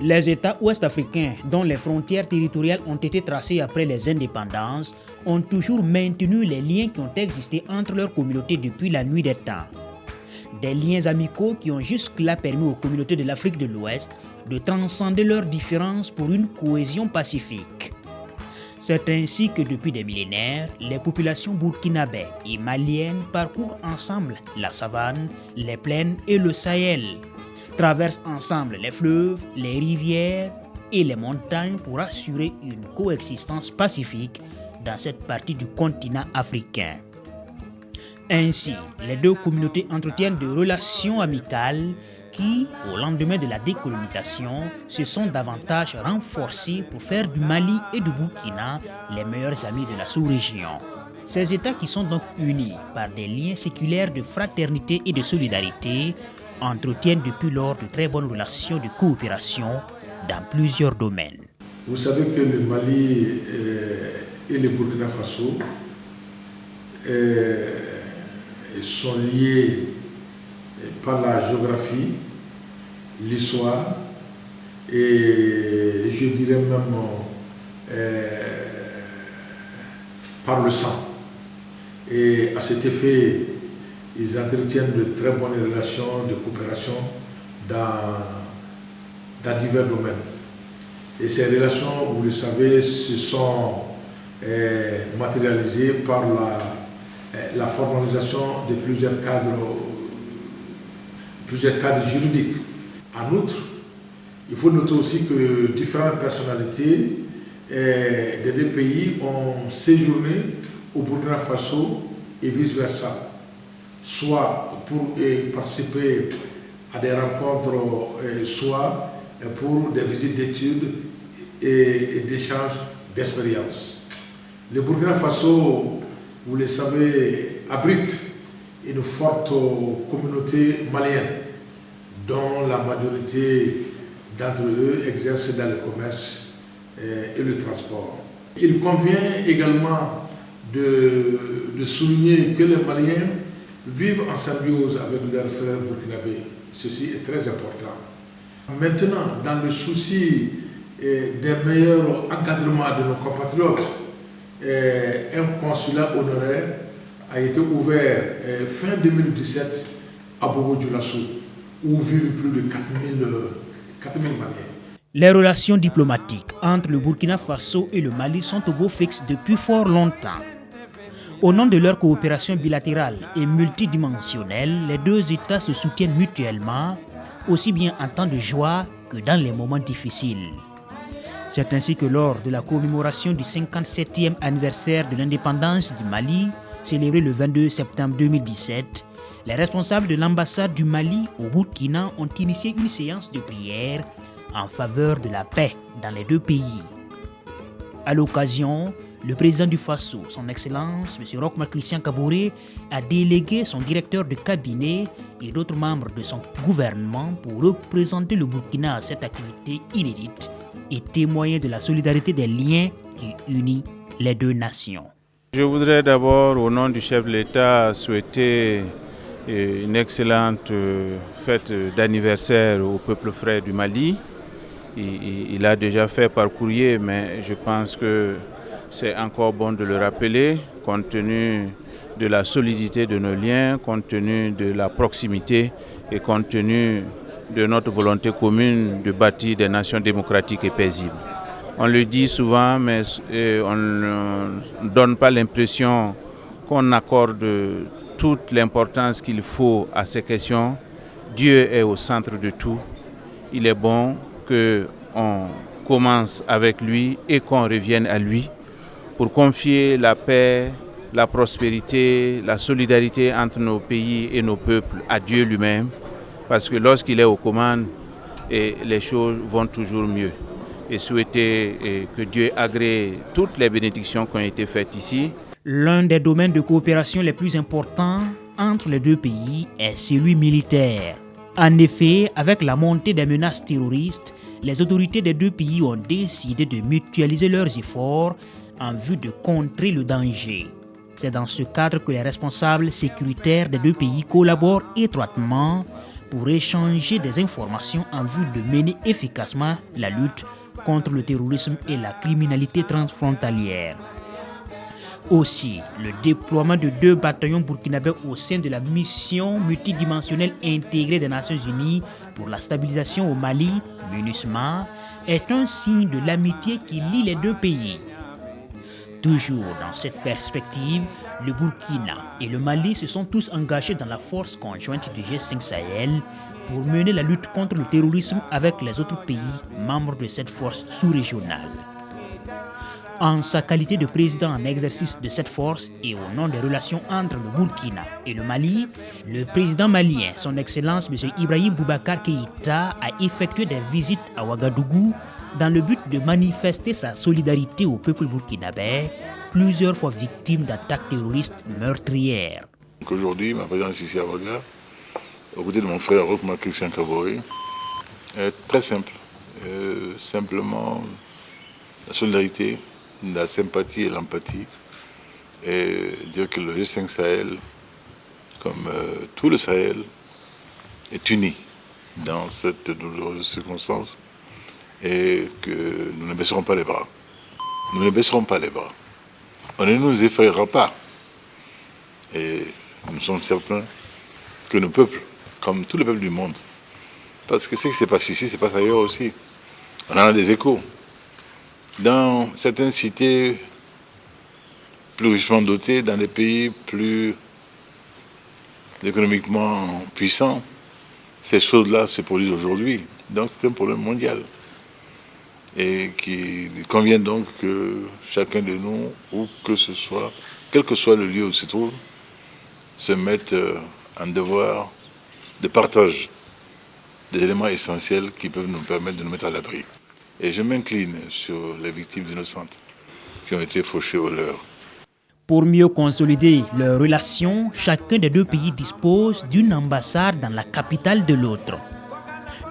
Les États ouest-africains, dont les frontières territoriales ont été tracées après les indépendances, ont toujours maintenu les liens qui ont existé entre leurs communautés depuis la nuit des temps. Des liens amicaux qui ont jusque-là permis aux communautés de l'Afrique de l'Ouest de transcender leurs différences pour une cohésion pacifique. C'est ainsi que depuis des millénaires, les populations burkinabè et maliennes parcourent ensemble la savane, les plaines et le Sahel, traversent ensemble les fleuves, les rivières et les montagnes pour assurer une coexistence pacifique dans cette partie du continent africain. Ainsi, les deux communautés entretiennent des relations amicales qui, au lendemain de la décolonisation, se sont davantage renforcées pour faire du Mali et du Burkina les meilleurs amis de la sous-région. Ces États qui sont donc unis par des liens séculaires de fraternité et de solidarité entretiennent depuis lors de très bonnes relations de coopération dans plusieurs domaines. Vous savez que le Mali et le Burkina Faso sont liés par la géographie, l'histoire et je dirais même par le sang. Et à cet effet, ils entretiennent de très bonnes relations de coopération dans divers domaines. Et ces relations, vous le savez, se sont matérialisées par la formalisation de plusieurs cadres juridiques. En outre, il faut noter aussi que différentes personnalités des deux pays ont séjourné au Burkina Faso et vice-versa, soit pour participer à des rencontres, soit pour des visites d'études et d'échanges d'expériences. Le Burkina Faso, vous le savez, abrite une forte communauté malienne, dont la majorité d'entre eux exercent dans le commerce et le transport. Il convient également de souligner que les Maliens vivent en symbiose avec leurs frères burkinabés. Ceci est très important. Maintenant, dans le souci des meilleurs encadrements de nos compatriotes, un consulat honoraire a été ouvert fin 2017 à Bobo-Dioulasso, où vivent plus de 4000 Maliens. Les relations diplomatiques entre le Burkina Faso et le Mali sont au beau fixe depuis fort longtemps. Au nom de leur coopération bilatérale et multidimensionnelle, les deux États se soutiennent mutuellement, aussi bien en temps de joie que dans les moments difficiles. C'est ainsi que lors de la commémoration du 57e anniversaire de l'indépendance du Mali, célébré le 22 septembre 2017, les responsables de l'ambassade du Mali au Burkina ont initié une séance de prière en faveur de la paix dans les deux pays. À l'occasion, le président du Faso, son Excellence, M. Roch-Marc Christian Kaboré, a délégué son directeur de cabinet et d'autres membres de son gouvernement pour représenter le Burkina à cette activité inédite et témoigner de la solidarité des liens qui unissent les deux nations. Je voudrais d'abord, au nom du chef de l'État, souhaiter une excellente fête d'anniversaire au peuple frère du Mali. Il a déjà fait par courrier, mais je pense que c'est encore bon de le rappeler, compte tenu de la solidité de nos liens, compte tenu de la proximité et compte tenu de notre volonté commune de bâtir des nations démocratiques et paisibles. On le dit souvent, mais on ne donne pas l'impression qu'on accorde toute l'importance qu'il faut à ces questions. Dieu est au centre de tout. Il est bon qu'on commence avec lui et qu'on revienne à lui pour confier la paix, la prospérité, la solidarité entre nos pays et nos peuples à Dieu lui-même, parce que lorsqu'il est aux commandes, les choses vont toujours mieux. Et souhaiter que Dieu agrée toutes les bénédictions qui ont été faites ici. L'un des domaines de coopération les plus importants entre les deux pays est celui militaire. En effet, avec la montée des menaces terroristes, les autorités des deux pays ont décidé de mutualiser leurs efforts en vue de contrer le danger. C'est dans ce cadre que les responsables sécuritaires des deux pays collaborent étroitement pour échanger des informations en vue de mener efficacement la lutte contre le terrorisme et la criminalité transfrontalière. Aussi, le déploiement de 2 bataillons burkinabés au sein de la mission multidimensionnelle intégrée des Nations Unies pour la stabilisation au Mali, MINUSMA, est un signe de l'amitié qui lie les deux pays. Toujours dans cette perspective, le Burkina et le Mali se sont tous engagés dans la force conjointe du G5 Sahel pour mener la lutte contre le terrorisme avec les autres pays membres de cette force sous-régionale. En sa qualité de président en exercice de cette force et au nom des relations entre le Burkina et le Mali, le président malien, son Excellence M. Ibrahim Boubacar Keïta, a effectué des visites à Ouagadougou dans le but de manifester sa solidarité au peuple burkinabé, plusieurs fois victime d'attaques terroristes meurtrières. Aujourd'hui, ma présence ici à Ouaga, aux côtés de mon frère Rochma Christian Kaboré, est très simple. Simplement la solidarité, la sympathie et l'empathie, et dire que le G5 Sahel, comme tout le Sahel, est uni dans cette douloureuse circonstance et que nous ne baisserons pas les bras. Nous ne baisserons pas les bras. On ne nous effrayera pas. Et nous sommes certains que nos peuples, comme tous les peuples du monde, parce que ce qui se passe ici, se passe ailleurs aussi. On en a des échos. Dans certaines cités plus richement dotées, dans des pays plus économiquement puissants, ces choses-là se produisent aujourd'hui. Donc c'est un problème mondial. Et qu'il convient donc que chacun de nous, où que ce soit, quel que soit le lieu où il se trouve, se mette en devoir de partage des éléments essentiels qui peuvent nous permettre de nous mettre à l'abri. Et je m'incline sur les victimes innocentes qui ont été fauchées au leurre. Pour mieux consolider leurs relations, chacun des deux pays dispose d'une ambassade dans la capitale de l'autre.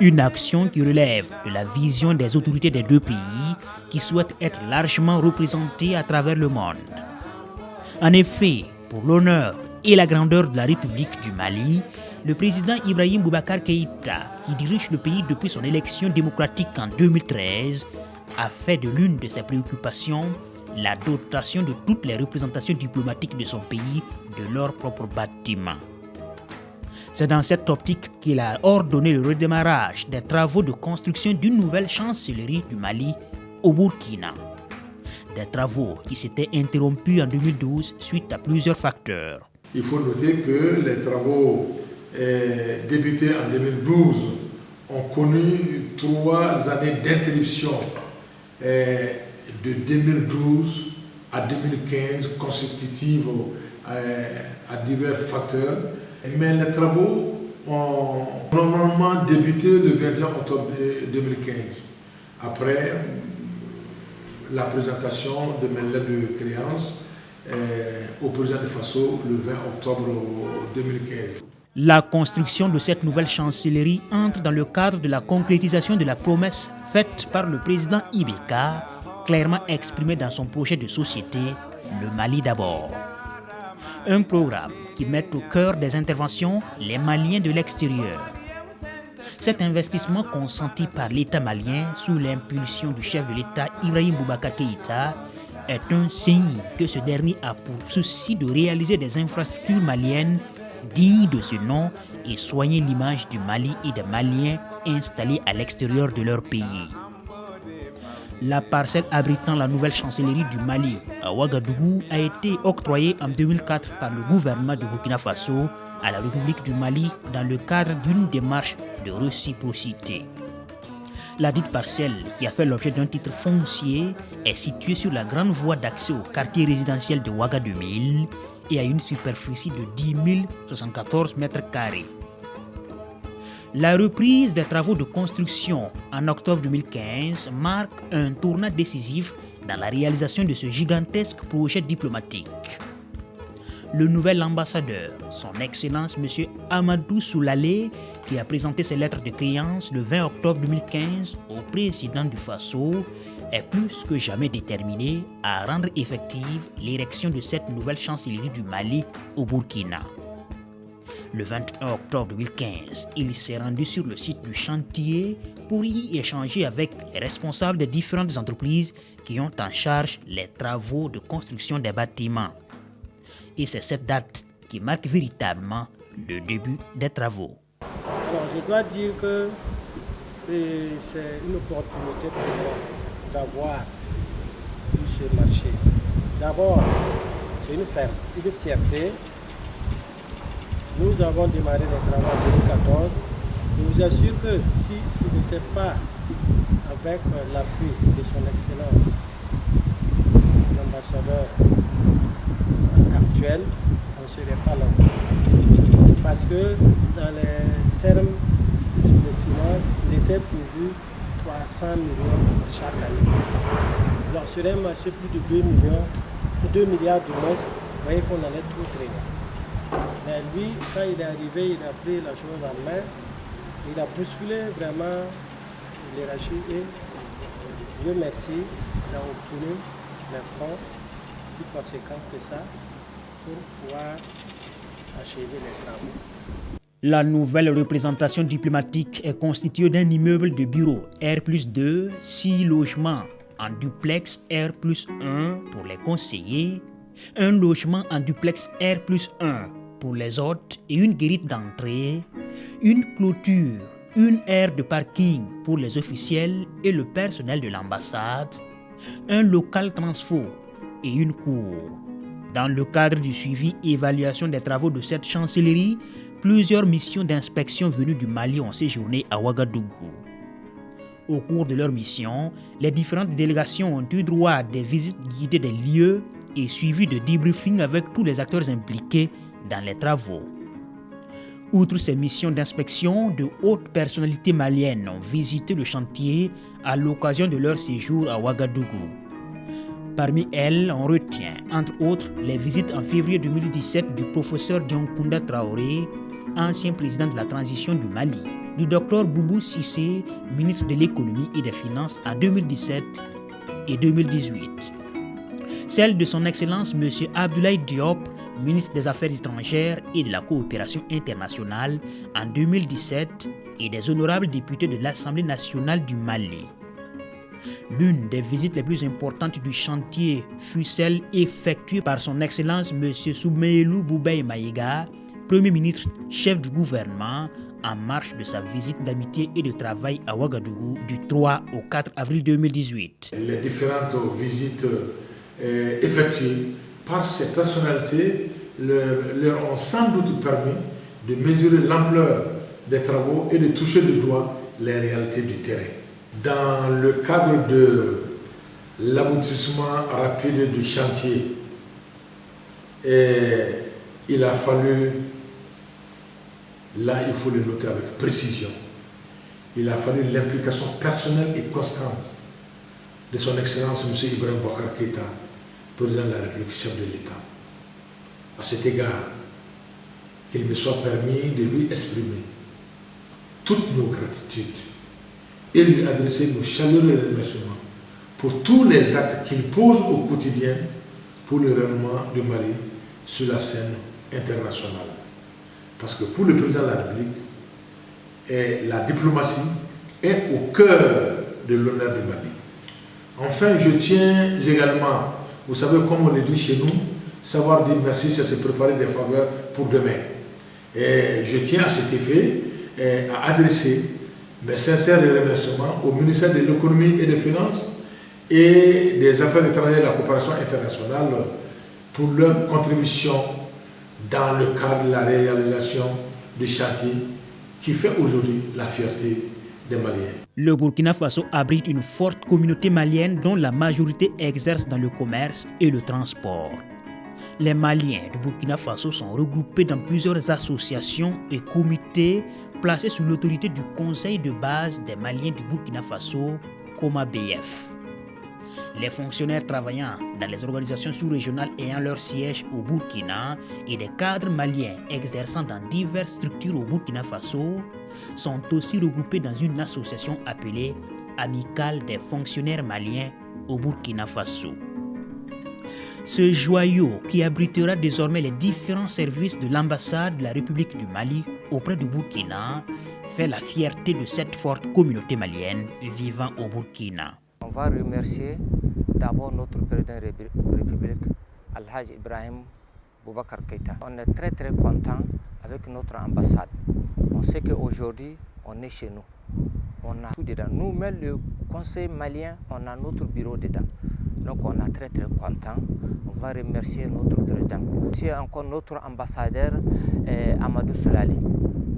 Une action qui relève de la vision des autorités des deux pays qui souhaitent être largement représentés à travers le monde. En effet, pour l'honneur et la grandeur de la République du Mali, le président Ibrahim Boubacar Keïta, qui dirige le pays depuis son élection démocratique en 2013, a fait de l'une de ses préoccupations la dotation de toutes les représentations diplomatiques de son pays de leur propre bâtiment. C'est dans cette optique qu'il a ordonné le redémarrage des travaux de construction d'une nouvelle chancellerie du Mali au Burkina. Des travaux qui s'étaient interrompus en 2012 suite à plusieurs facteurs. Il faut noter que les travaux débutés en 2012 ont connu 3 années d'interruption de 2012 à 2015 consécutives à divers facteurs. Mais les travaux ont normalement débuté le 21 octobre 2015, après la présentation de mes lettres de créance au président de Faso le 20 octobre 2015. La construction de cette nouvelle chancellerie entre dans le cadre de la concrétisation de la promesse faite par le président Ibeka, clairement exprimée dans son projet de société, le Mali d'abord. Un programme qui met au cœur des interventions les Maliens de l'extérieur. Cet investissement consenti par l'État malien sous l'impulsion du chef de l'État Ibrahim Boubacar Keïta est un signe que ce dernier a pour souci de réaliser des infrastructures maliennes dignes de ce nom et soigner l'image du Mali et des Maliens installés à l'extérieur de leur pays. La parcelle abritant la nouvelle chancellerie du Mali à Ouagadougou a été octroyée en 2004 par le gouvernement de Burkina Faso à la République du Mali dans le cadre d'une démarche de réciprocité. La dite parcelle, qui a fait l'objet d'un titre foncier, est située sur la grande voie d'accès au quartier résidentiel de Ouaga 2000 et a une superficie de 10 074 m². La reprise des travaux de construction en octobre 2015 marque un tournant décisif dans la réalisation de ce gigantesque projet diplomatique. Le nouvel ambassadeur, son Excellence M. Amadou Soulalé, qui a présenté ses lettres de créance le 20 octobre 2015 au président du Faso, est plus que jamais déterminé à rendre effective l'érection de cette nouvelle chancellerie du Mali au Burkina. Le 21 octobre 2015, il s'est rendu sur le site du chantier pour y échanger avec les responsables des différentes entreprises qui ont en charge les travaux de construction des bâtiments. Et c'est cette date qui marque véritablement le début des travaux. Alors, je dois dire que c'est une opportunité pour moi d'avoir eu ce marché. D'abord, c'est une fierté. Nous avons démarré les travaux en 2014. Je vous assure que si ce n'était pas avec l'appui de son Excellence, l'ambassadeur actuel, on ne serait pas là. Parce que dans les termes de finances, il était prévu 300 millions chaque année. Alors sur un marché plus de 2 milliards de moins, vous voyez qu'on allait tout créer. Mais lui, quand il est arrivé, il a pris la chose en main, il a bousculé vraiment l'hierarchie et Dieu merci, il a obtenu les fonds plus conséquents que ça pour pouvoir achever les travaux. La nouvelle représentation diplomatique est constituée d'un immeuble de bureau R+2, 6 logements en duplex R+1 pour les conseillers, un logement en duplex R+1 pour les hôtes et une guérite d'entrée, une clôture, une aire de parking pour les officiels et le personnel de l'ambassade, un local transfo et une cour. Dans le cadre du suivi et évaluation des travaux de cette chancellerie, plusieurs missions d'inspection venues du Mali ont séjourné à Ouagadougou. Au cours de leur mission, les différentes délégations ont eu droit à des visites guidées des lieux et suivi de debriefing avec tous les acteurs impliqués dans les travaux. Outre ces missions d'inspection, de hautes personnalités maliennes ont visité le chantier à l'occasion de leur séjour à Ouagadougou. Parmi elles, on retient, entre autres, les visites en février 2017 du professeur Diankounda Traoré, ancien président de la transition du Mali, du docteur Boubou Cissé, ministre de l'économie et des finances en 2017 et 2018. Celle de son Excellence M. Abdoulaye Diop, ministre des Affaires étrangères et de la coopération internationale en 2017 et des honorables députés de l'Assemblée nationale du Mali. L'une des visites les plus importantes du chantier fut celle effectuée par son Excellence M. Soumeilou Boubeye Maïga, Premier ministre, chef du gouvernement, en marge de sa visite d'amitié et de travail à Ouagadougou du 3 au 4 avril 2018. Les différentes visites effectuées par ces personnalités leur ont sans doute permis de mesurer l'ampleur des travaux et de toucher du doigt les réalités du terrain. Dans le cadre de l'aboutissement rapide du chantier, il a fallu, là il faut le noter avec précision, il a fallu l'implication personnelle et constante de son Excellence M. Ibrahim Boubacar Keïta, président de la République, chef de l'État. À cet égard, qu'il me soit permis de lui exprimer toutes nos gratitudes et lui adresser nos chaleureux remerciements pour tous les actes qu'il pose au quotidien pour le rayonnement du Mali sur la scène internationale. Parce que pour le président de la République, la diplomatie est au cœur de l'honneur du Mali. Enfin, je tiens également, vous savez, comme on le dit chez nous, savoir dire merci, c'est se préparer des faveurs pour demain. Et je tiens à cet effet à adresser mes sincères remerciements au ministère de l'économie et des finances et des affaires étrangères et de la coopération internationale pour leur contribution dans le cadre de la réalisation du chantier qui fait aujourd'hui la fierté des Maliens. Le Burkina Faso abrite une forte communauté malienne dont la majorité exerce dans le commerce et le transport. Les Maliens du Burkina Faso sont regroupés dans plusieurs associations et comités placés sous l'autorité du Conseil de base des Maliens du Burkina Faso, COMABF. Les fonctionnaires travaillant dans les organisations sous-régionales ayant leur siège au Burkina et des cadres maliens exerçant dans diverses structures au Burkina Faso sont aussi regroupés dans une association appelée Amicale des fonctionnaires maliens au Burkina Faso. Ce joyau, qui abritera désormais les différents services de l'ambassade de la République du Mali auprès du Burkina, fait la fierté de cette forte communauté malienne vivant au Burkina. On va remercier d'abord notre président de la République, Alhaj Ibrahim Boubacar Keïta. On est très content avec notre ambassade. On sait qu'aujourd'hui, on est chez nous. On a tout dedans. Nous, même le conseil malien, on a notre bureau dedans. Donc on est très content. On va remercier notre président. C'est encore notre ambassadeur Amadou Soulale,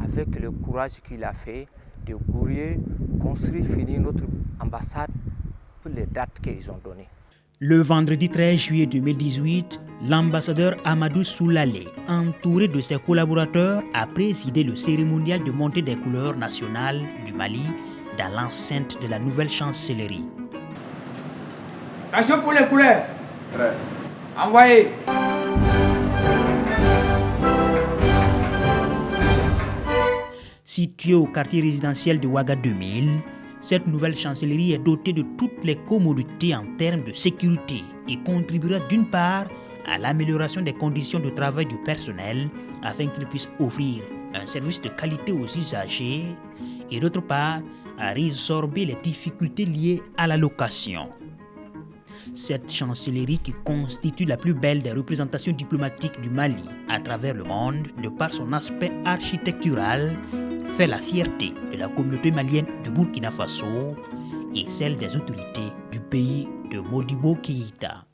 avec le courage qu'il a fait de gourir, construire, finir notre ambassade pour les dates qu'ils ont données. Le vendredi 13 juillet 2018, l'ambassadeur Amadou Soulale, entouré de ses collaborateurs, a présidé le cérémonial de montée des couleurs nationales du Mali dans l'enceinte de la nouvelle chancellerie. Attention pour les couleurs. Prêt. Envoyez. Située au quartier résidentiel de Ouaga 2000, cette nouvelle chancellerie est dotée de toutes les commodités en termes de sécurité et contribuera d'une part à l'amélioration des conditions de travail du personnel afin qu'il puisse offrir un service de qualité aux usagers et d'autre part à résorber les difficultés liées à la location. Cette chancellerie, qui constitue la plus belle des représentations diplomatiques du Mali à travers le monde de par son aspect architectural, fait la fierté de la communauté malienne du Burkina Faso et celle des autorités du pays de Modibo Keïta.